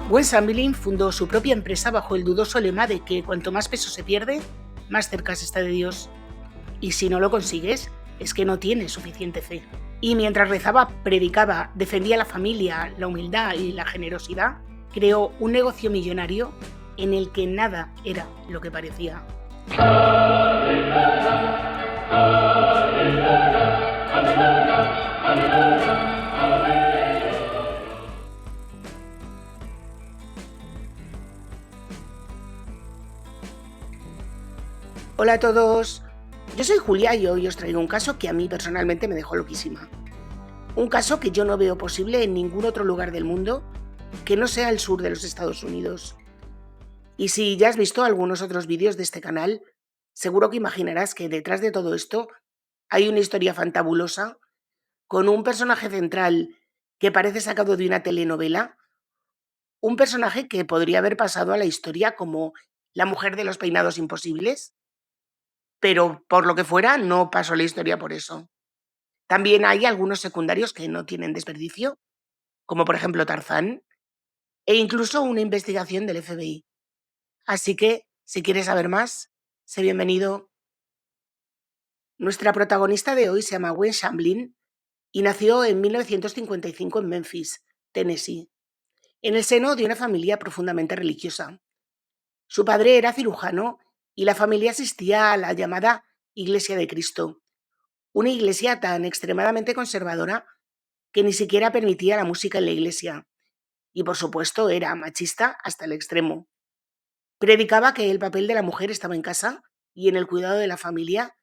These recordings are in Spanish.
Gwen Samblin fundó su propia empresa bajo el dudoso lema de que cuanto más peso se pierde, más cerca se está de Dios. Y si no lo consigues, es que no tienes suficiente fe. Y mientras rezaba, predicaba, defendía la familia, la humildad y la generosidad, creó un negocio millonario en el que nada era lo que parecía. Hola a todos, yo soy Julia y hoy os traigo un caso que a mí personalmente me dejó loquísima. Un caso que yo no veo posible en ningún otro lugar del mundo que no sea el sur de los Estados Unidos. Y si ya has visto algunos otros vídeos de este canal, seguro que imaginarás que detrás de todo esto hay una historia fantabulosa con un personaje central que parece sacado de una telenovela, un personaje que podría haber pasado a la historia como la mujer de los peinados imposibles, pero por lo que fuera no pasó a la historia por eso. También hay algunos secundarios que no tienen desperdicio, como por ejemplo Tarzán, e incluso una investigación del FBI. Así que, si quieres saber más, sé bienvenido. Nuestra protagonista de hoy se llama Gwen Shamblin y nació en 1955 en Memphis, Tennessee, en el seno de una familia profundamente religiosa. Su padre era cirujano y la familia asistía a la llamada Iglesia de Cristo, una iglesia tan extremadamente conservadora que ni siquiera permitía la música en la iglesia, y por supuesto era machista hasta el extremo. Predicaba que el papel de la mujer estaba en casa y en el cuidado de la familia,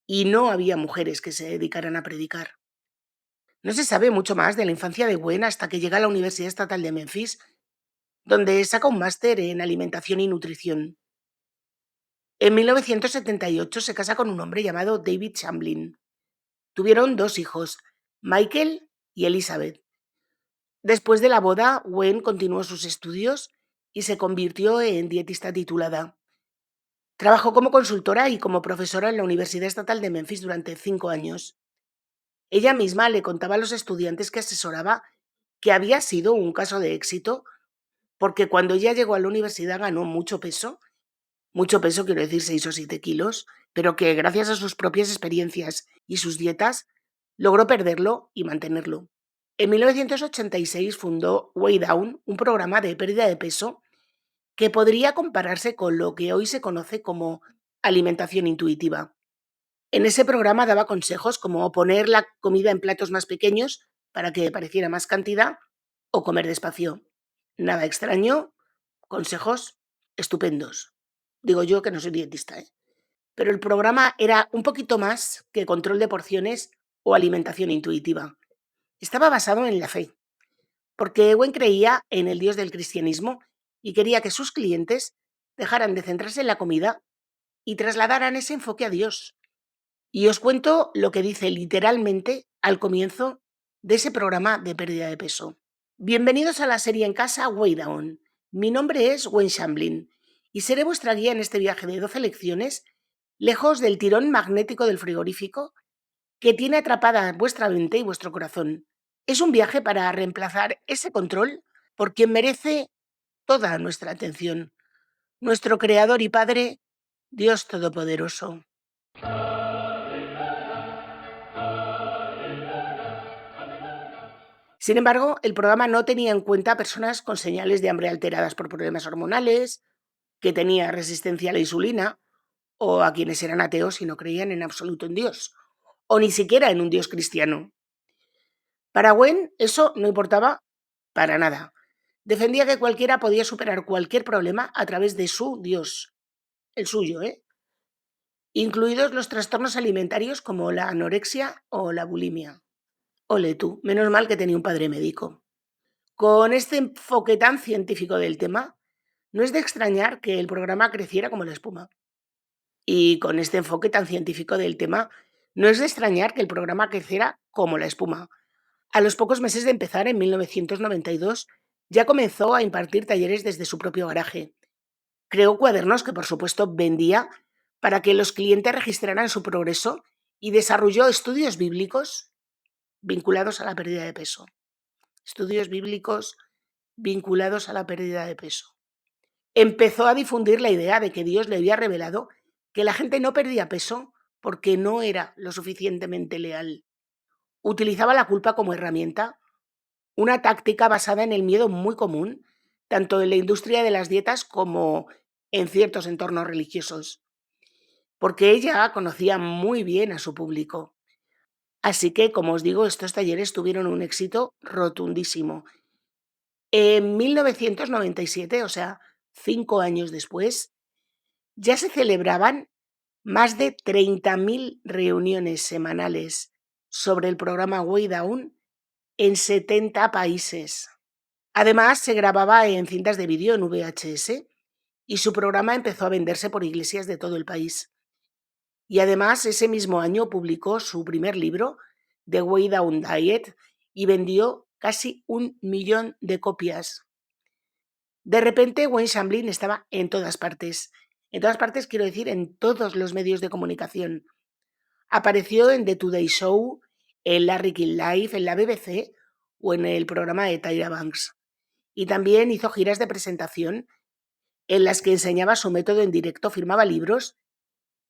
y no había mujeres que se dedicaran a predicar. No se sabe mucho más de la infancia de Gwen hasta que llega a la Universidad Estatal de Memphis, donde saca un máster en alimentación y nutrición. En 1978 se casa con un hombre llamado David Shamblin. Tuvieron 2 hijos, Michael y Elizabeth. Después de la boda, Gwen continuó sus estudios y se convirtió en dietista titulada. Trabajó como consultora y como profesora en la Universidad Estatal de Memphis durante 5 años. Ella misma le contaba a los estudiantes que asesoraba que había sido un caso de éxito porque cuando ella llegó a la universidad ganó mucho peso quiero decir 6 o 7 kilos, pero que gracias a sus propias experiencias y sus dietas logró perderlo y mantenerlo. En 1986 fundó Weigh Down, un programa de pérdida de peso que podría compararse con lo que hoy se conoce como alimentación intuitiva. En ese programa daba consejos como poner la comida en platos más pequeños para que pareciera más cantidad o comer despacio. Nada extraño, consejos estupendos. Digo yo que no soy dietista, ¿eh? Pero el programa era un poquito más que control de porciones o alimentación intuitiva. Estaba basado en la fe, porque Gwen creía en el Dios del cristianismo y quería que sus clientes dejaran de centrarse en la comida y trasladaran ese enfoque a Dios. Y os cuento lo que dice literalmente al comienzo de ese programa de pérdida de peso. Bienvenidos a la serie en casa Weigh Down. Mi nombre es Gwen Shamblin y seré vuestra guía en este viaje de 12 lecciones, lejos del tirón magnético del frigorífico que tiene atrapada vuestra mente y vuestro corazón. Es un viaje para reemplazar ese control por quien merece toda nuestra atención, nuestro Creador y Padre, Dios Todopoderoso. Sin embargo, el programa no tenía en cuenta a personas con señales de hambre alteradas por problemas hormonales, que tenía resistencia a la insulina, o a quienes eran ateos y no creían en absoluto en Dios, o ni siquiera en un Dios cristiano. Para Gwen eso no importaba para nada. Defendía que cualquiera podía superar cualquier problema a través de su Dios, el suyo, incluidos los trastornos alimentarios como la anorexia o la bulimia. Ole tú, menos mal que tenía un padre médico. Con este enfoque tan científico del tema, no es de extrañar que el programa creciera como la espuma. Y con este enfoque tan científico del tema, no es de extrañar que el programa creciera como la espuma. A los pocos meses de empezar, en 1992, ya comenzó a impartir talleres desde su propio garaje. Creó cuadernos que, por supuesto, vendía para que los clientes registraran su progreso y desarrolló estudios bíblicos vinculados a la pérdida de peso. Estudios bíblicos vinculados a la pérdida de peso. Empezó a difundir la idea de que Dios le había revelado que la gente no perdía peso porque no era lo suficientemente leal. Utilizaba la culpa como herramienta, una táctica basada en el miedo muy común, tanto en la industria de las dietas como en ciertos entornos religiosos, porque ella conocía muy bien a su público. Así que, como os digo, estos talleres tuvieron un éxito rotundísimo. En 1997, o sea, 5 años después, ya se celebraban más de 30.000 reuniones semanales sobre el programa Way Down en 70 países. Además, se grababa en cintas de vídeo en VHS y su programa empezó a venderse por iglesias de todo el país. Y además, ese mismo año publicó su primer libro, The Way Down Diet, y vendió casi 1 millón de copias. De repente, Wayne Shamblin estaba en todas partes. En todas partes quiero decir en todos los medios de comunicación. Apareció en The Today Show, en Larry King Live, en la BBC o en el programa de Tyra Banks. Y también hizo giras de presentación en las que enseñaba su método en directo, firmaba libros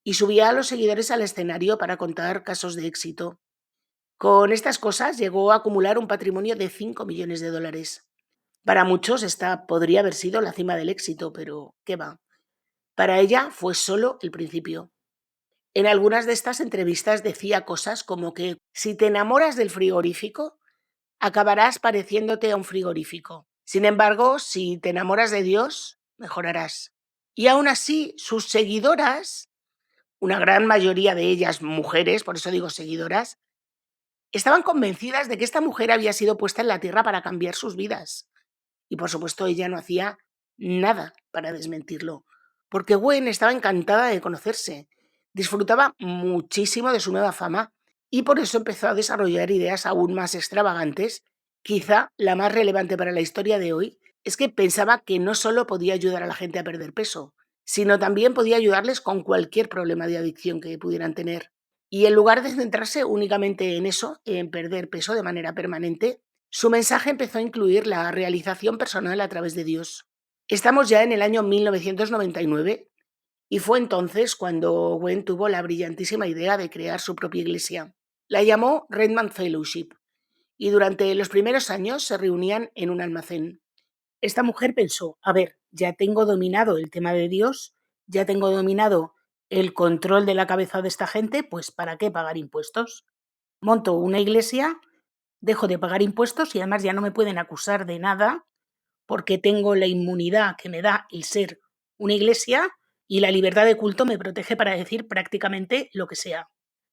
y subía a los seguidores al escenario para contar casos de éxito. Con estas cosas llegó a acumular un patrimonio de 5 millones de dólares. Para muchos esta podría haber sido la cima del éxito, pero ¿qué va? Para ella fue solo el principio. En algunas de estas entrevistas decía cosas como que si te enamoras del frigorífico, acabarás pareciéndote a un frigorífico. Sin embargo, si te enamoras de Dios, mejorarás. Y aún así, sus seguidoras, una gran mayoría de ellas mujeres, por eso digo seguidoras, estaban convencidas de que esta mujer había sido puesta en la tierra para cambiar sus vidas. Y por supuesto ella no hacía nada para desmentirlo, porque Gwen estaba encantada de conocerse, disfrutaba muchísimo de su nueva fama y por eso empezó a desarrollar ideas aún más extravagantes. Quizá la más relevante para la historia de hoy es que pensaba que no solo podía ayudar a la gente a perder peso, sino también podía ayudarles con cualquier problema de adicción que pudieran tener. Y en lugar de centrarse únicamente en eso, en perder peso de manera permanente, su mensaje empezó a incluir la realización personal a través de Dios. Estamos ya en el año 1999 y fue entonces cuando Gwen tuvo la brillantísima idea de crear su propia iglesia. La llamó Redman Fellowship y durante los primeros años se reunían en un almacén. Esta mujer pensó, a ver, ya tengo dominado el tema de Dios, ya tengo dominado el control de la cabeza de esta gente, pues ¿para qué pagar impuestos? Monto una iglesia, dejo de pagar impuestos y además ya no me pueden acusar de nada porque tengo la inmunidad que me da el ser una iglesia y la libertad de culto me protege para decir prácticamente lo que sea.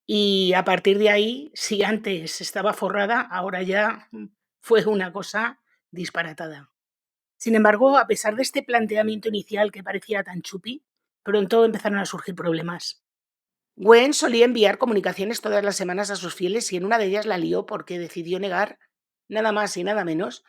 Y a partir de ahí, si antes estaba forrada, ahora ya fue una cosa disparatada. Sin embargo, a pesar de este planteamiento inicial que parecía tan chupi, pronto empezaron a surgir problemas. Gwen solía enviar comunicaciones todas las semanas a sus fieles y en una de ellas la lió porque decidió negar nada más y nada menos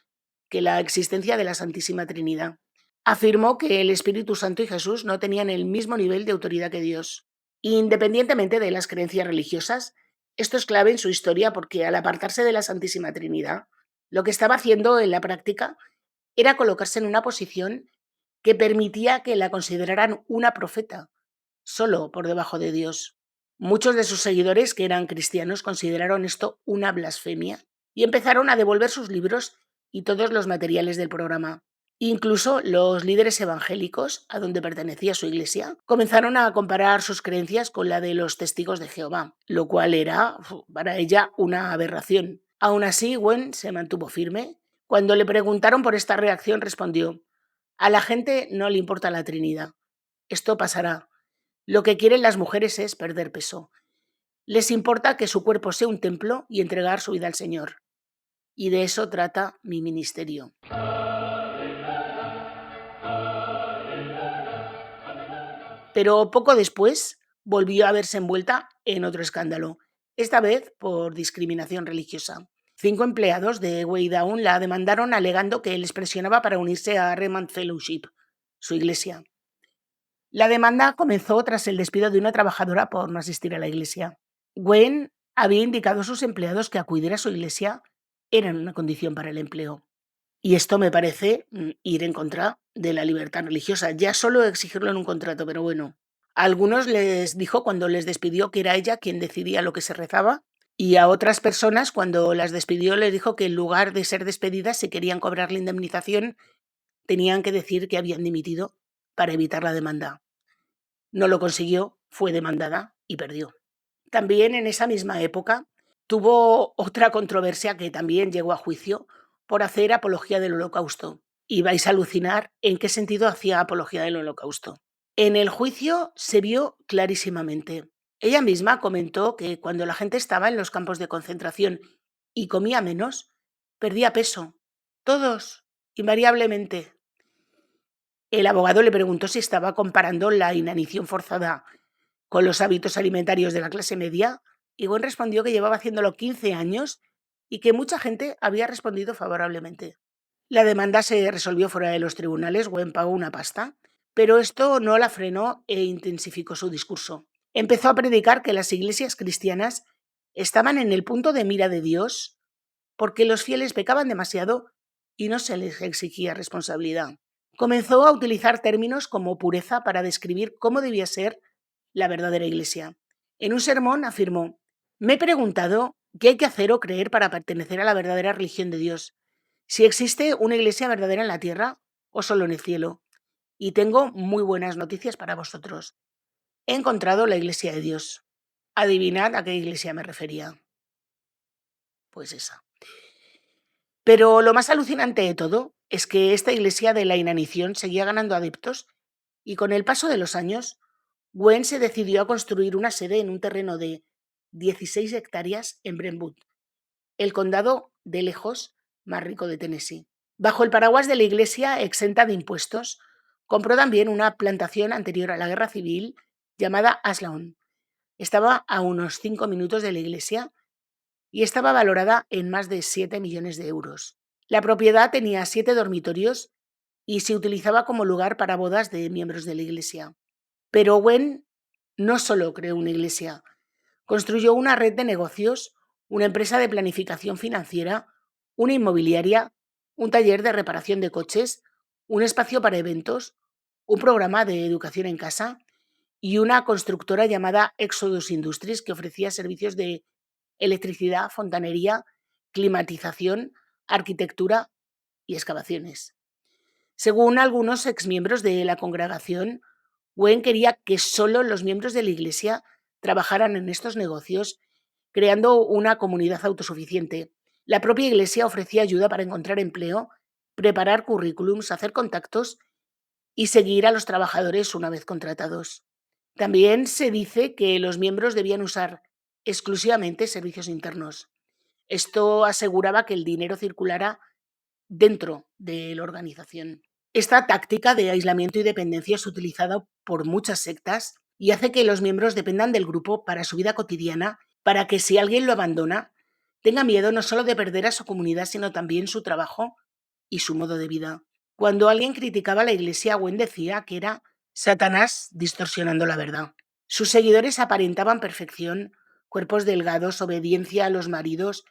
que la existencia de la Santísima Trinidad. Afirmó que el Espíritu Santo y Jesús no tenían el mismo nivel de autoridad que Dios. Independientemente de las creencias religiosas, esto es clave en su historia porque al apartarse de la Santísima Trinidad, lo que estaba haciendo en la práctica era colocarse en una posición que permitía que la consideraran una profeta, solo por debajo de Dios. Muchos de sus seguidores, que eran cristianos, consideraron esto una blasfemia y empezaron a devolver sus libros y todos los materiales del programa. Incluso los líderes evangélicos, a donde pertenecía su iglesia, comenzaron a comparar sus creencias con la de los testigos de Jehová, lo cual era para ella una aberración. Aún así, Gwen se mantuvo firme. Cuando le preguntaron por esta reacción, respondió: a la gente no le importa la Trinidad. Esto pasará. Lo que quieren las mujeres es perder peso. Les importa que su cuerpo sea un templo y entregar su vida al Señor. Y de eso trata mi ministerio. Pero poco después volvió a verse envuelta en otro escándalo, esta vez por discriminación religiosa. 5 empleados de Way Down la demandaron alegando que les presionaba para unirse a Redman Fellowship, su iglesia. La demanda comenzó tras el despido de una trabajadora por no asistir a la iglesia. Gwen había indicado a sus empleados que acudir a su iglesia era una condición para el empleo. Y esto me parece ir en contra de la libertad religiosa, ya solo exigirlo en un contrato, pero bueno. A algunos les dijo cuando les despidió que era ella quien decidía lo que se rezaba, y a otras personas cuando las despidió les dijo que en lugar de ser despedidas, si querían cobrar la indemnización, tenían que decir que habían dimitido para evitar la demanda. No lo consiguió, fue demandada y perdió. También en esa misma época tuvo otra controversia que también llegó a juicio por hacer apología del Holocausto. Y vais a alucinar en qué sentido hacía apología del Holocausto. En el juicio se vio clarísimamente. Ella misma comentó que cuando la gente estaba en los campos de concentración y comía menos, perdía peso. Todos, invariablemente. El abogado le preguntó si estaba comparando la inanición forzada con los hábitos alimentarios de la clase media, y Gwen respondió que llevaba haciéndolo 15 años y que mucha gente había respondido favorablemente. La demanda se resolvió fuera de los tribunales, Gwen pagó una pasta, pero esto no la frenó e intensificó su discurso. Empezó a predicar que las iglesias cristianas estaban en el punto de mira de Dios porque los fieles pecaban demasiado y no se les exigía responsabilidad. Comenzó a utilizar términos como pureza para describir cómo debía ser la verdadera iglesia. En un sermón afirmó: me he preguntado qué hay que hacer o creer para pertenecer a la verdadera religión de Dios. Si existe una iglesia verdadera en la tierra o solo en el cielo. Y tengo muy buenas noticias para vosotros. He encontrado la iglesia de Dios. Adivinad a qué iglesia me refería. Pues esa. Pero lo más alucinante de todo es que esta iglesia de la inanición seguía ganando adeptos y con el paso de los años, Gwen se decidió a construir una sede en un terreno de 16 hectáreas en Brentwood, el condado de lejos más rico de Tennessee. Bajo el paraguas de la iglesia exenta de impuestos, compró también una plantación anterior a la guerra civil llamada Aslawn. Estaba a unos 5 minutos de la iglesia y estaba valorada en más de 7 millones de euros. La propiedad tenía 7 dormitorios y se utilizaba como lugar para bodas de miembros de la iglesia. Pero Gwen no solo creó una iglesia, construyó una red de negocios, una empresa de planificación financiera, una inmobiliaria, un taller de reparación de coches, un espacio para eventos, un programa de educación en casa y una constructora llamada Exodus Industries que ofrecía servicios de electricidad, fontanería, climatización, arquitectura y excavaciones. Según algunos exmiembros de la congregación, Gwen quería que solo los miembros de la iglesia trabajaran en estos negocios, creando una comunidad autosuficiente. La propia iglesia ofrecía ayuda para encontrar empleo, preparar currículums, hacer contactos y seguir a los trabajadores una vez contratados. También se dice que los miembros debían usar exclusivamente servicios internos. Esto aseguraba que el dinero circulara dentro de la organización. Esta táctica de aislamiento y dependencia es utilizada por muchas sectas y hace que los miembros dependan del grupo para su vida cotidiana, para que si alguien lo abandona, tenga miedo no solo de perder a su comunidad, sino también su trabajo y su modo de vida. Cuando alguien criticaba a la iglesia, Gwen decía que era Satanás distorsionando la verdad. Sus seguidores aparentaban perfección, cuerpos delgados, obediencia a los maridos,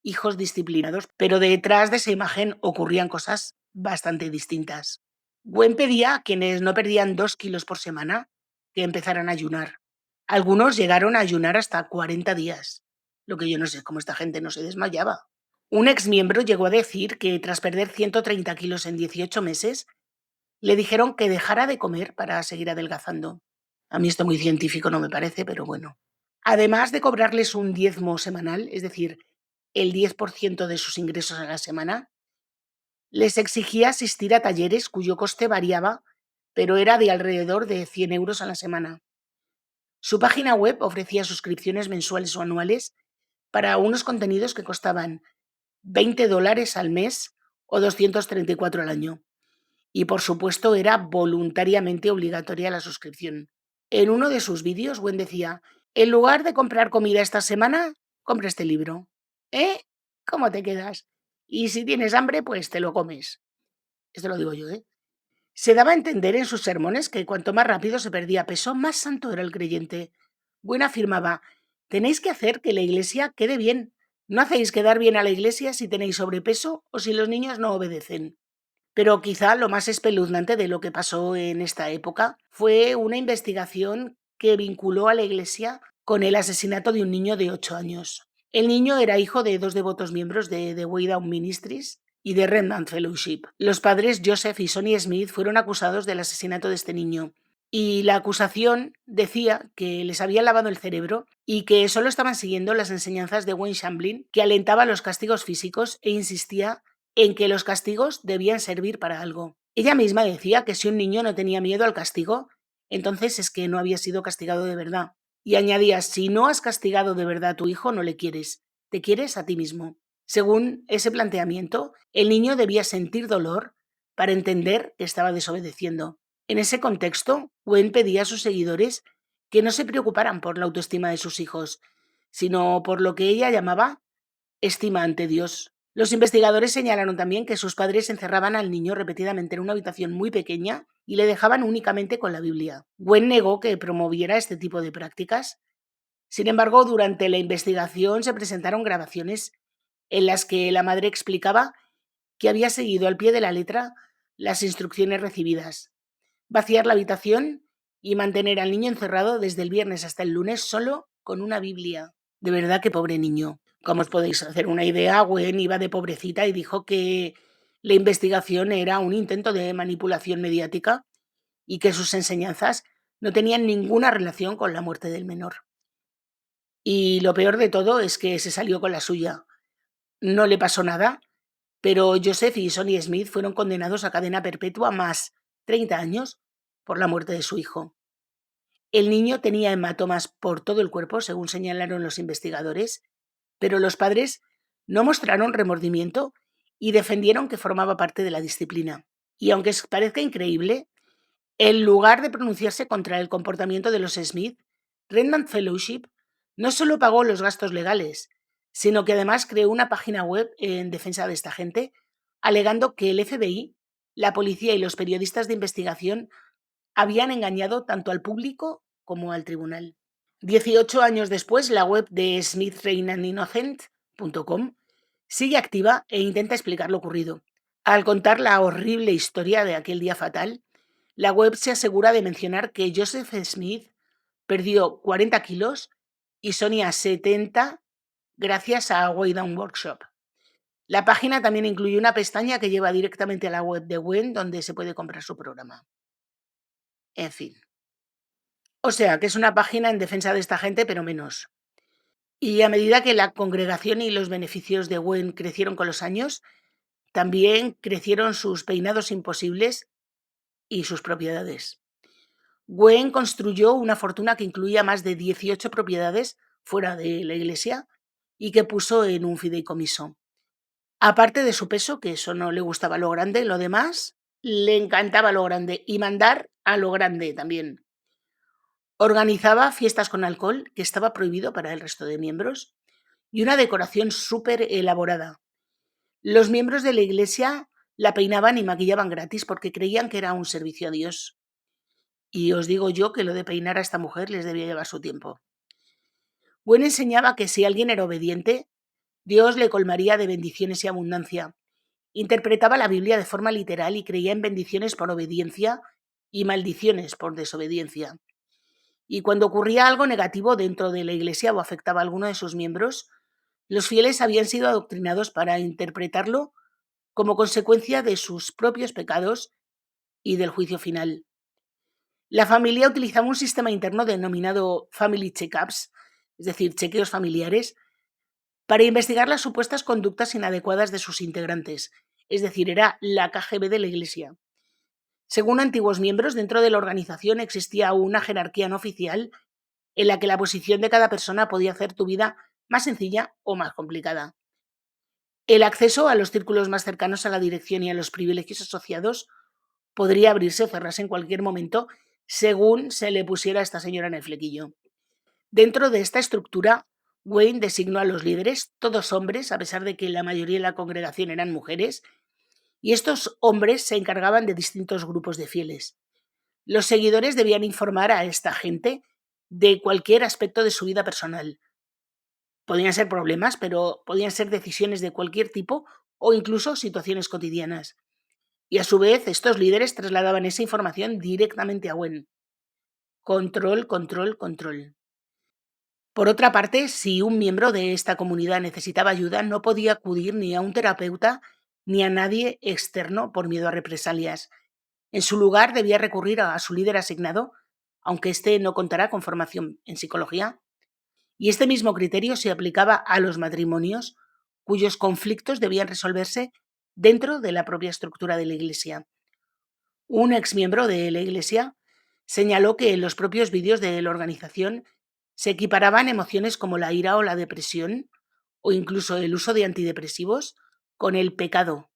hijos disciplinados, pero detrás de esa imagen ocurrían cosas bastante distintas. Gwen pedía a quienes no perdían 2 kilos por semana que empezaran a ayunar. Algunos llegaron a ayunar hasta 40 días, lo que yo no sé cómo esta gente no se desmayaba. Un exmiembro llegó a decir que tras perder 130 kilos en 18 meses, le dijeron que dejara de comer para seguir adelgazando. A mí esto muy científico no me parece, pero bueno. Además de cobrarles un diezmo semanal, es decir, el 10% de sus ingresos a la semana, les exigía asistir a talleres cuyo coste variaba, pero era de alrededor de 100 euros a la semana. Su página web ofrecía suscripciones mensuales o anuales para unos contenidos que costaban $20 al mes o 234 al año. Y por supuesto era voluntariamente obligatoria la suscripción. En uno de sus vídeos, Gwen decía: en lugar de comprar comida esta semana, compra este libro. ¿Eh? ¿Cómo te quedas? Y si tienes hambre, pues te lo comes. Esto lo digo yo, ¿eh? Se daba a entender en sus sermones que cuanto más rápido se perdía peso, más santo era el creyente. Gwen afirmaba: tenéis que hacer que la iglesia quede bien, No hacéis quedar bien a la iglesia si tenéis sobrepeso o si los niños no obedecen. Pero quizá lo más espeluznante de lo que pasó en esta época fue una investigación que vinculó a la iglesia con el asesinato de un niño de 8 años. El niño era hijo de dos devotos miembros de The Way Down Ministries y de Remnant Fellowship. Los padres Joseph y Sonny Smith fueron acusados del asesinato de este niño. Y la acusación decía que les habían lavado el cerebro y que solo estaban siguiendo las enseñanzas de Wayne Shamblin, que alentaba los castigos físicos e insistía en que los castigos debían servir para algo. Ella misma decía que si un niño no tenía miedo al castigo, entonces es que no había sido castigado de verdad. Y añadía, si no has castigado de verdad a tu hijo, no le quieres, te quieres a ti mismo. Según ese planteamiento, el niño debía sentir dolor para entender que estaba desobedeciendo. En ese contexto, Gwen pedía a sus seguidores que no se preocuparan por la autoestima de sus hijos, sino por lo que ella llamaba estima ante Dios. Los investigadores señalaron también que sus padres encerraban al niño repetidamente en una habitación muy pequeña y le dejaban únicamente con la Biblia. Gwen negó que promoviera este tipo de prácticas. Sin embargo, durante la investigación se presentaron grabaciones en las que la madre explicaba que había seguido al pie de la letra las instrucciones recibidas: vaciar la habitación y mantener al niño encerrado desde el viernes hasta el lunes solo con una Biblia. De verdad que pobre niño. Como os podéis hacer una idea, Gwen iba de pobrecita y dijo que la investigación era un intento de manipulación mediática y que sus enseñanzas no tenían ninguna relación con la muerte del menor. Y lo peor de todo es que se salió con la suya. No le pasó nada, pero Joseph y Sonny Smith fueron condenados a cadena perpetua más 30 años por la muerte de su hijo. El niño tenía hematomas por todo el cuerpo, según señalaron los investigadores, pero los padres no mostraron remordimiento y defendieron que formaba parte de la disciplina. Y aunque parezca increíble, en lugar de pronunciarse contra el comportamiento de los Smith, Remnant Fellowship no solo pagó los gastos legales, sino que además creó una página web en defensa de esta gente, alegando que el FBI, la policía y los periodistas de investigación habían engañado tanto al público como al tribunal. 18 años después, la web de smithreigninnocent.com sigue activa e intenta explicar lo ocurrido. Al contar la horrible historia de aquel día fatal, la web se asegura de mencionar que Joseph Smith perdió 40 kilos y Sonia 70 gracias a Way Down Workshop. La página también incluye una pestaña que lleva directamente a la web de Gwen, donde se puede comprar su programa. En fin. O sea, que es una página en defensa de esta gente, pero menos. Y a medida que la congregación y los beneficios de Gwen crecieron con los años, también crecieron sus peinados imposibles y sus propiedades. Gwen construyó una fortuna que incluía más de 18 propiedades fuera de la iglesia y que puso en un fideicomiso. Aparte de su peso, que eso no le gustaba lo grande, lo demás le encantaba lo grande y mandar a lo grande también. Organizaba fiestas con alcohol, que estaba prohibido para el resto de miembros, y una decoración súper elaborada. Los miembros de la iglesia la peinaban y maquillaban gratis porque creían que era un servicio a Dios. Y os digo yo que lo de peinar a esta mujer les debía llevar su tiempo. Gwen enseñaba que si alguien era obediente, Dios le colmaría de bendiciones y abundancia. Interpretaba la Biblia de forma literal y creía en bendiciones por obediencia y maldiciones por desobediencia. Y cuando ocurría algo negativo dentro de la iglesia o afectaba a alguno de sus miembros, los fieles habían sido adoctrinados para interpretarlo como consecuencia de sus propios pecados y del juicio final. La familia utilizaba un sistema interno denominado Family Checkups, es decir, chequeos familiares, para investigar las supuestas conductas inadecuadas de sus integrantes, es decir, era la KGB de la iglesia. Según antiguos miembros, dentro de la organización existía una jerarquía no oficial en la que la posición de cada persona podía hacer tu vida más sencilla o más complicada. El acceso a los círculos más cercanos a la dirección y a los privilegios asociados podría abrirse o cerrarse en cualquier momento según se le pusiera a esta señora en el flequillo. Dentro de esta estructura, Wayne designó a los líderes, todos hombres, a pesar de que la mayoría de la congregación eran mujeres, y estos hombres se encargaban de distintos grupos de fieles. Los seguidores debían informar a esta gente de cualquier aspecto de su vida personal, Podían ser problemas, pero podían ser decisiones de cualquier tipo o incluso situaciones cotidianas. Y a su vez, estos líderes trasladaban esa información directamente a Gwen. Control, control, control. Por otra parte, si un miembro de esta comunidad necesitaba ayuda, no podía acudir ni a un terapeuta ni a nadie externo por miedo a represalias. En su lugar, debía recurrir a su líder asignado, aunque éste no contara con formación en psicología. Y este mismo criterio se aplicaba a los matrimonios cuyos conflictos debían resolverse dentro de la propia estructura de la Iglesia. Un exmiembro de la Iglesia señaló que en los propios vídeos de la organización se equiparaban emociones como la ira o la depresión, o incluso el uso de antidepresivos, con el pecado.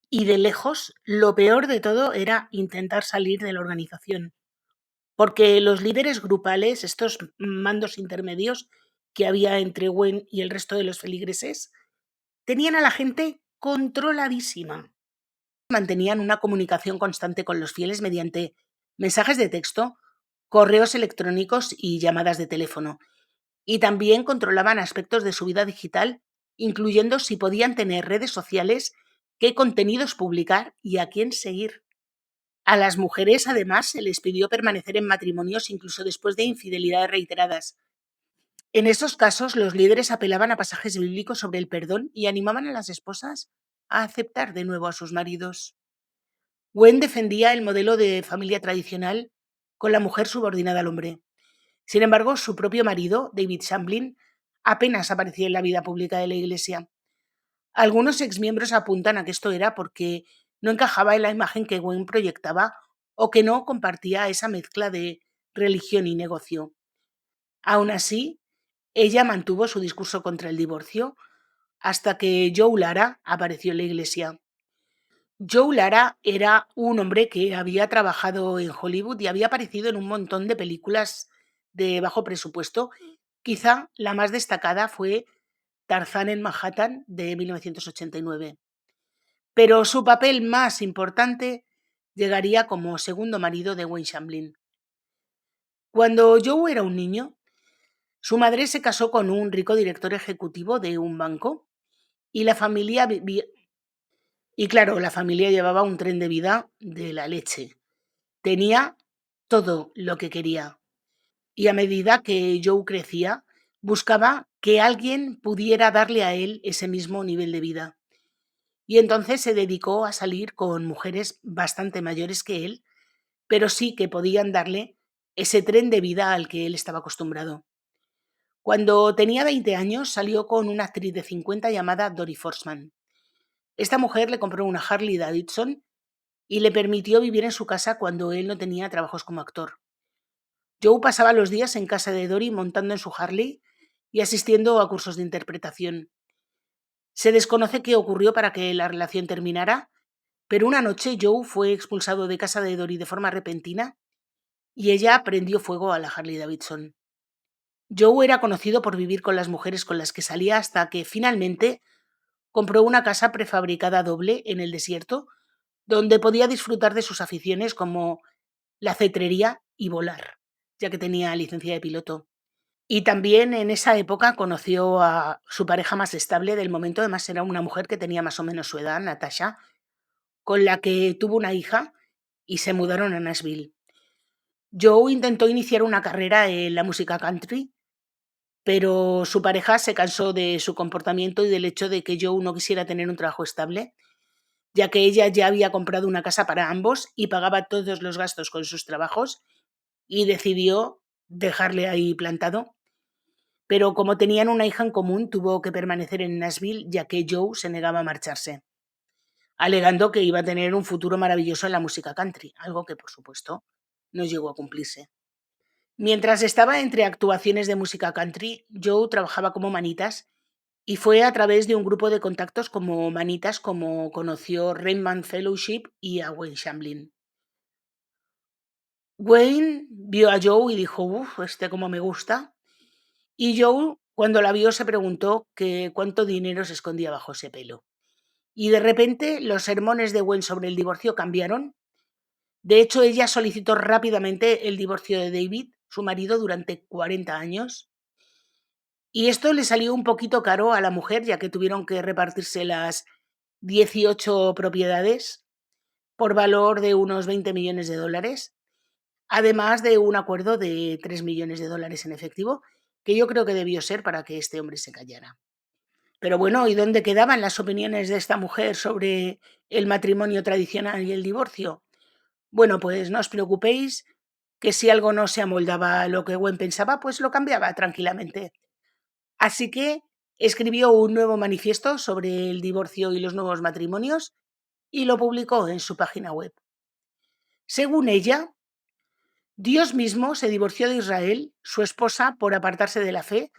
Y de lejos, lo peor de todo era intentar salir de la organización, porque los líderes grupales, estos mandos intermedios que había entre Gwen y el resto de los feligreses, tenían a la gente controladísima. Mantenían una comunicación constante con los fieles mediante mensajes de texto, correos electrónicos y llamadas de teléfono. Y también controlaban aspectos de su vida digital, incluyendo si podían tener redes sociales, qué contenidos publicar y a quién seguir. A las mujeres, además, se les pidió permanecer en matrimonios incluso después de infidelidades reiteradas. En esos casos, los líderes apelaban a pasajes bíblicos sobre el perdón y animaban a las esposas a aceptar de nuevo a sus maridos. Gwen defendía el modelo de familia tradicional con la mujer subordinada al hombre. Sin embargo, su propio marido, David Shamblin, apenas aparecía en la vida pública de la Iglesia. Algunos exmiembros apuntan a que esto era porque no encajaba en la imagen que Gwen proyectaba o que no compartía esa mezcla de religión y negocio. Aún así, ella mantuvo su discurso contra el divorcio hasta que Joe Lara apareció en la Iglesia. Joe Lara era un hombre que había trabajado en Hollywood y había aparecido en un montón de películas de bajo presupuesto. Quizá la más destacada fue Tarzán en Manhattan de 1989. Pero su papel más importante llegaría como segundo marido de Wayne Shamblin. Cuando Joe era un niño, su madre se casó con un rico director ejecutivo de un banco y la familia vivía. Y claro, la familia llevaba un tren de vida de la leche. Tenía todo lo que quería. Y a medida que Joe crecía, buscaba que alguien pudiera darle a él ese mismo nivel de vida. Y entonces se dedicó a salir con mujeres bastante mayores que él, pero sí que podían darle ese tren de vida al que él estaba acostumbrado. Cuando tenía 20 años salió con una actriz de 50 llamada Dory Forsman. Esta mujer le compró una Harley Davidson y le permitió vivir en su casa cuando él no tenía trabajos como actor. Joe pasaba los días en casa de Dory montando en su Harley y asistiendo a cursos de interpretación. Se desconoce qué ocurrió para que la relación terminara, pero una noche Joe fue expulsado de casa de Dory de forma repentina y ella prendió fuego a la Harley Davidson. Joe era conocido por vivir con las mujeres con las que salía hasta que finalmente compró una casa prefabricada doble en el desierto donde podía disfrutar de sus aficiones como la cetrería y volar, ya que tenía licencia de piloto. Y también en esa época conoció a su pareja más estable del momento, además era una mujer que tenía más o menos su edad, Natasha, con la que tuvo una hija y se mudaron a Nashville. Joe intentó iniciar una carrera en la música country, pero su pareja se cansó de su comportamiento y del hecho de que Joe no quisiera tener un trabajo estable, ya que ella ya había comprado una casa para ambos y pagaba todos los gastos con sus trabajos, y decidió dejarle ahí plantado. Pero como tenían una hija en común, tuvo que permanecer en Nashville, ya que Joe se negaba a marcharse, alegando que iba a tener un futuro maravilloso en la música country, algo que por supuesto no llegó a cumplirse. Mientras estaba entre actuaciones de música country, Joe trabajaba como manitas y fue a través de un grupo de contactos como manitas como conoció Rainman Fellowship y a Wayne Shamblin. Wayne vio a Joe y dijo, uff, este como me gusta. Y Joe, cuando la vio, se preguntó que cuánto dinero se escondía bajo ese pelo. Y de repente los sermones de Gwen sobre el divorcio cambiaron. De hecho, ella solicitó rápidamente el divorcio de David, su marido, durante 40 años. Y esto le salió un poquito caro a la mujer, ya que tuvieron que repartirse las 18 propiedades por valor de unos 20 millones de dólares, además de un acuerdo de 3 millones de dólares en efectivo, que yo creo que debió ser para que este hombre se callara. Pero bueno, ¿y dónde quedaban las opiniones de esta mujer sobre el matrimonio tradicional y el divorcio? Bueno, pues no os preocupéis, que si algo no se amoldaba a lo que Gwen pensaba, pues lo cambiaba tranquilamente. Así que escribió un nuevo manifiesto sobre el divorcio y los nuevos matrimonios y lo publicó en su página web. Según ella, Dios mismo se divorció de Israel, su esposa, por apartarse de la fe,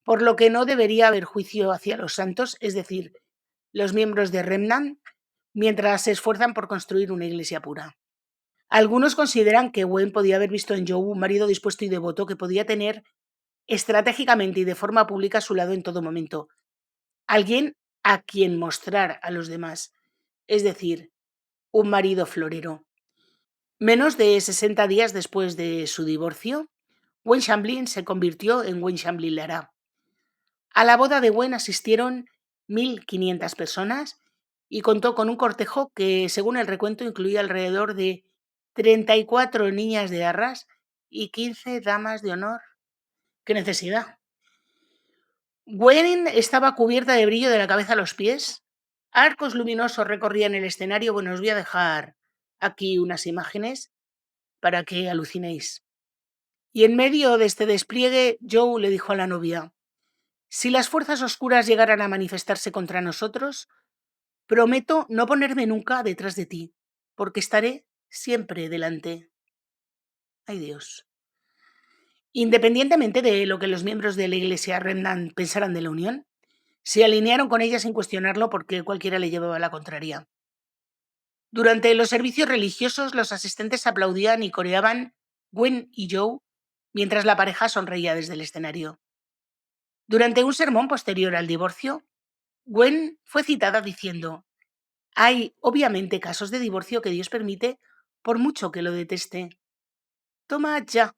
por lo que no debería haber juicio hacia los santos, es decir, los miembros de Remnant, mientras se esfuerzan por construir una iglesia pura. Algunos consideran que Gwen podía haber visto en Joe un marido dispuesto y devoto que podía tener estratégicamente y de forma pública a su lado en todo momento. Alguien a quien mostrar a los demás, es decir, un marido florero. Menos de 60 días después de su divorcio, Gwen Shamblin se convirtió en Gwen Shamblin Lara. A la boda de Gwen asistieron 1.500 personas y contó con un cortejo que, según el recuento, incluía alrededor de 34 niñas de arras y 15 damas de honor. ¡Qué necesidad! Gwen estaba cubierta de brillo de la cabeza a los pies. Arcos luminosos recorrían el escenario. Bueno, os voy a dejar aquí unas imágenes para que alucinéis. Y en medio de este despliegue, Joe le dijo a la novia: si las fuerzas oscuras llegaran a manifestarse contra nosotros, prometo no ponerme nunca detrás de ti, porque estaré siempre delante. Ay Dios. Independientemente de lo que los miembros de la iglesia Remnant pensaran de la unión, se alinearon con ella sin cuestionarlo porque cualquiera le llevaba la contraria. Durante los servicios religiosos, los asistentes aplaudían y coreaban Gwen y Joe mientras la pareja sonreía desde el escenario. Durante un sermón posterior al divorcio, Gwen fue citada diciendo: hay obviamente casos de divorcio que Dios permite por mucho que lo deteste. Toma ya.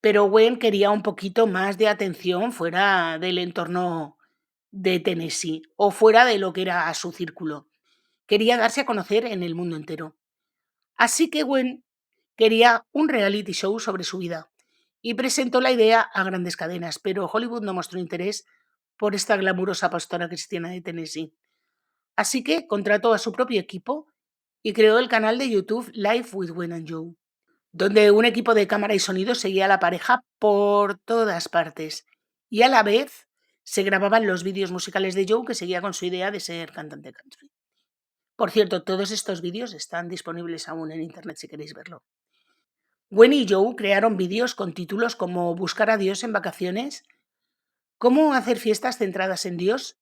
Pero Gwen quería un poquito más de atención fuera del entorno de Tennessee o fuera de lo que era su círculo. Quería darse a conocer en el mundo entero. Así que Gwen quería un reality show sobre su vida y presentó la idea a grandes cadenas, pero Hollywood no mostró interés por esta glamurosa pastora cristiana de Tennessee. Así que contrató a su propio equipo y creó el canal de YouTube Life with Gwen and Joe, donde un equipo de cámara y sonido seguía a la pareja por todas partes y a la vez se grababan los vídeos musicales de Joe, que seguía con su idea de ser cantante country. Por cierto, todos estos vídeos están disponibles aún en internet si queréis verlo. Gwen y Joe crearon vídeos con títulos como Buscar a Dios en vacaciones, Cómo hacer fiestas centradas en Dios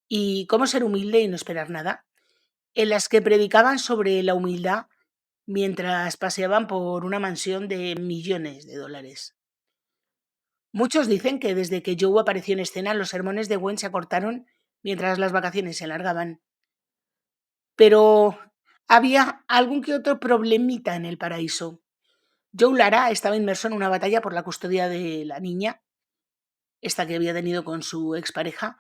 y Cómo ser humilde y no esperar nada, en las que predicaban sobre la humildad mientras paseaban por una mansión de millones de dólares. Muchos dicen que desde que Joe apareció en escena, los sermones de Gwen se acortaron mientras las vacaciones se alargaban. Pero había algún que otro problemita en el paraíso. Joe Lara estaba inmerso en una batalla por la custodia de la niña, esta que había tenido con su expareja,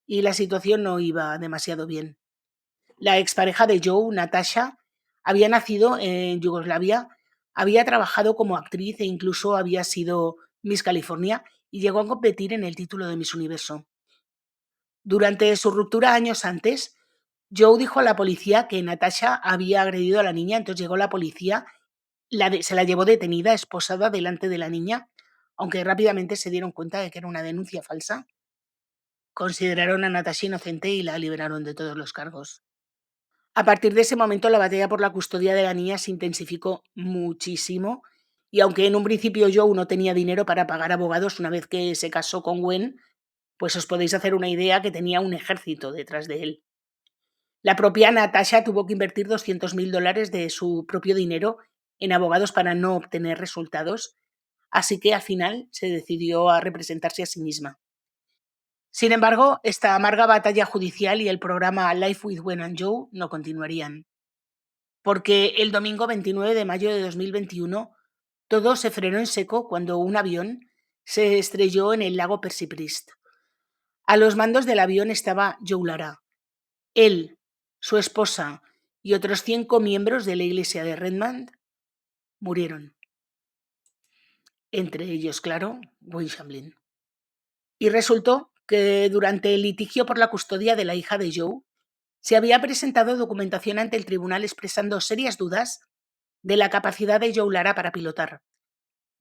y la situación no iba demasiado bien. La expareja de Joe, Natasha, había nacido en Yugoslavia, había trabajado como actriz e incluso había sido Miss California y llegó a competir en el título de Miss Universo. Durante su ruptura años antes, Joe dijo a la policía que Natasha había agredido a la niña, entonces llegó la policía, se la llevó detenida, esposada delante de la niña, aunque rápidamente se dieron cuenta de que era una denuncia falsa. Consideraron a Natasha inocente y la liberaron de todos los cargos. A partir de ese momento, la batalla por la custodia de la niña se intensificó muchísimo y aunque en un principio Joe no tenía dinero para pagar abogados una vez que se casó con Gwen, pues os podéis hacer una idea que tenía un ejército detrás de él. La propia Natasha tuvo que invertir $200.000 de su propio dinero en abogados para no obtener resultados, así que al final se decidió a representarse a sí misma. Sin embargo, esta amarga batalla judicial y el programa Life with Gwen and Joe no continuarían, porque el domingo 29 de mayo de 2021 todo se frenó en seco cuando un avión se estrelló en el lago Persiprist. A los mandos del avión estaba Joe Lara. Él, su esposa y otros 5 miembros de la iglesia de Redmond murieron. Entre ellos, claro, Wayne Shamblin. Y resultó que durante el litigio por la custodia de la hija de Joe, se había presentado documentación ante el tribunal expresando serias dudas de la capacidad de Joe Lara para pilotar.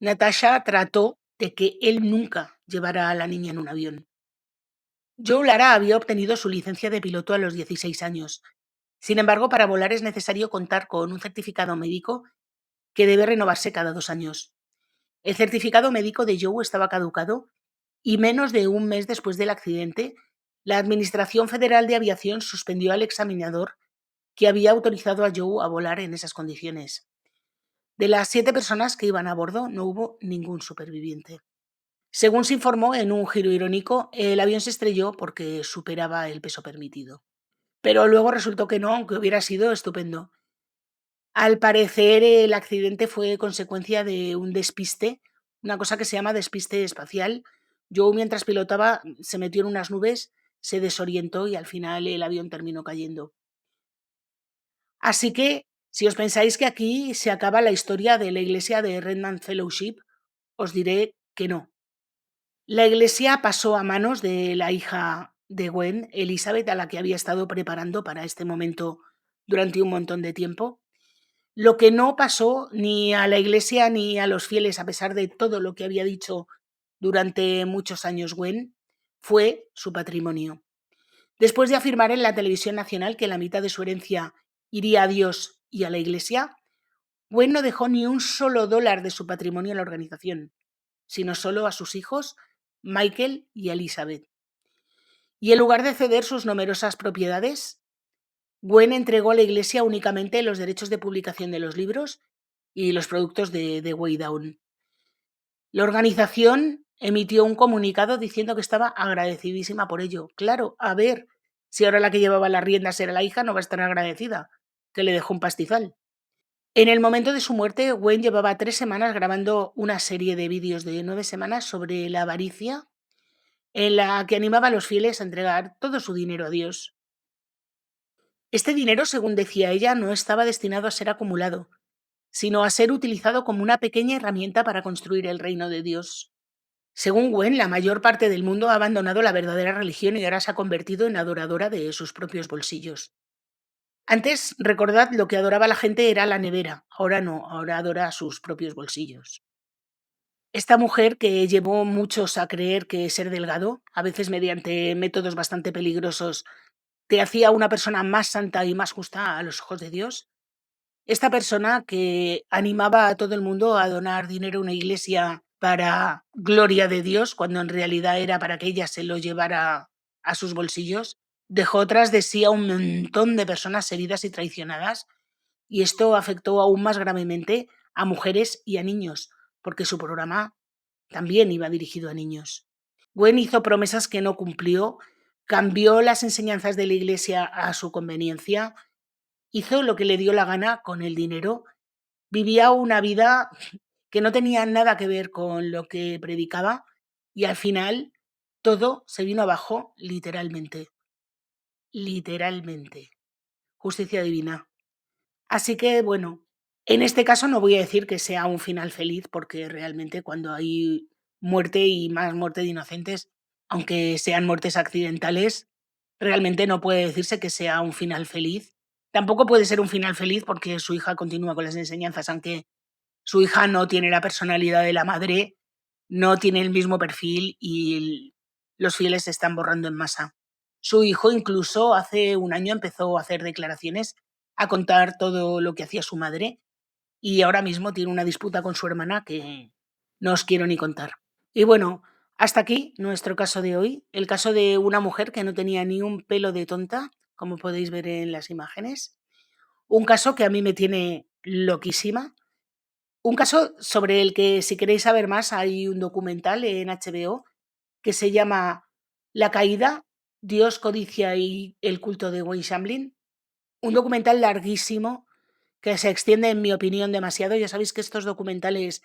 Natasha trató de que él nunca llevara a la niña en un avión. Joe Lara había obtenido su licencia de piloto a los 16 años. Sin embargo, para volar es necesario contar con un certificado médico que debe renovarse cada 2 años. El certificado médico de Joe estaba caducado y menos de un mes después del accidente, la Administración Federal de Aviación suspendió al examinador que había autorizado a Joe a volar en esas condiciones. De las 7 personas que iban a bordo, no hubo ningún superviviente. Según se informó en un giro irónico, el avión se estrelló porque superaba el peso permitido. Pero luego resultó que no, aunque hubiera sido estupendo. Al parecer, el accidente fue consecuencia de un despiste, una cosa que se llama despiste espacial. Joe, mientras pilotaba, se metió en unas nubes, se desorientó y al final el avión terminó cayendo. Así que, si os pensáis que aquí se acaba la historia de la iglesia de Redmond Fellowship, os diré que no. La iglesia pasó a manos de la hija de Gwen, Elizabeth, a la que había estado preparando para este momento durante un montón de tiempo. Lo que no pasó ni a la iglesia ni a los fieles, a pesar de todo lo que había dicho durante muchos años Gwen, fue su patrimonio. Después de afirmar en la televisión nacional que la mitad de su herencia iría a Dios y a la iglesia, Gwen no dejó ni un solo dólar de su patrimonio a la organización, sino solo a sus hijos, Michael y Elizabeth. Y en lugar de ceder sus numerosas propiedades, Gwen entregó a la iglesia únicamente los derechos de publicación de los libros y los productos de Way Down. La organización emitió un comunicado diciendo que estaba agradecidísima por ello. Claro, a ver, si ahora la que llevaba las riendas era la hija, no va a estar agradecida, que le dejó un pastizal. En el momento de su muerte, Gwen llevaba 3 semanas grabando una serie de vídeos de 9 semanas sobre la avaricia, en la que animaba a los fieles a entregar todo su dinero a Dios. Este dinero, según decía ella, no estaba destinado a ser acumulado, sino a ser utilizado como una pequeña herramienta para construir el reino de Dios. Según Gwen, la mayor parte del mundo ha abandonado la verdadera religión y ahora se ha convertido en adoradora de sus propios bolsillos. Antes, recordad, lo que adoraba la gente era la nevera, ahora no, ahora adora sus propios bolsillos. Esta mujer, que llevó muchos a creer que ser delgado, a veces mediante métodos bastante peligrosos, te hacía una persona más santa y más justa a los ojos de Dios, esta persona que animaba a todo el mundo a donar dinero a una iglesia para gloria de Dios, cuando en realidad era para que ella se lo llevara a sus bolsillos, dejó tras de sí a un montón de personas heridas y traicionadas, y esto afectó aún más gravemente a mujeres y a niños, porque su programa también iba dirigido a niños. Gwen hizo promesas que no cumplió, cambió las enseñanzas de la iglesia a su conveniencia, hizo lo que le dio la gana con el dinero, vivía una vida que no tenía nada que ver con lo que predicaba y al final todo se vino abajo literalmente. Literalmente. Justicia divina. Así que bueno, en este caso no voy a decir que sea un final feliz porque realmente cuando hay muerte y más muerte de inocentes, aunque sean muertes accidentales, realmente no puede decirse que sea un final feliz. Tampoco puede ser un final feliz porque su hija continúa con las enseñanzas, aunque su hija no tiene la personalidad de la madre, no tiene el mismo perfil y los fieles se están borrando en masa. Su hijo incluso hace un año empezó a hacer declaraciones, a contar todo lo que hacía su madre y ahora mismo tiene una disputa con su hermana que no os quiero ni contar. Y bueno, hasta aquí nuestro caso de hoy, el caso de una mujer que no tenía ni un pelo de tonta, como podéis ver en las imágenes. Un caso que a mí me tiene loquísima. Un caso sobre el que, si queréis saber más, hay un documental en HBO que se llama La caída, Dios, codicia y el culto de Wayne Shamblin. Un documental larguísimo que se extiende, en mi opinión, demasiado. Ya sabéis que estos documentales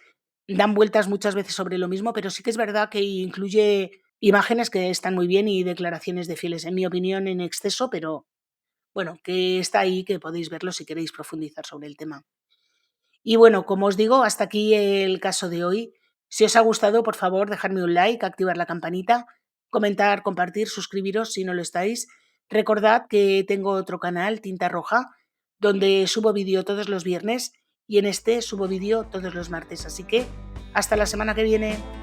dan vueltas muchas veces sobre lo mismo, pero sí que es verdad que incluye imágenes que están muy bien y declaraciones de fieles, en mi opinión, en exceso, pero bueno, que está ahí, que podéis verlo si queréis profundizar sobre el tema. Y bueno, como os digo, hasta aquí el caso de hoy. Si os ha gustado, por favor, dejadme un like, activar la campanita, comentar, compartir, suscribiros si no lo estáis. Recordad que tengo otro canal, Tinta Roja, donde subo vídeo todos los viernes y en este subo vídeo todos los martes. Así que hasta la semana que viene.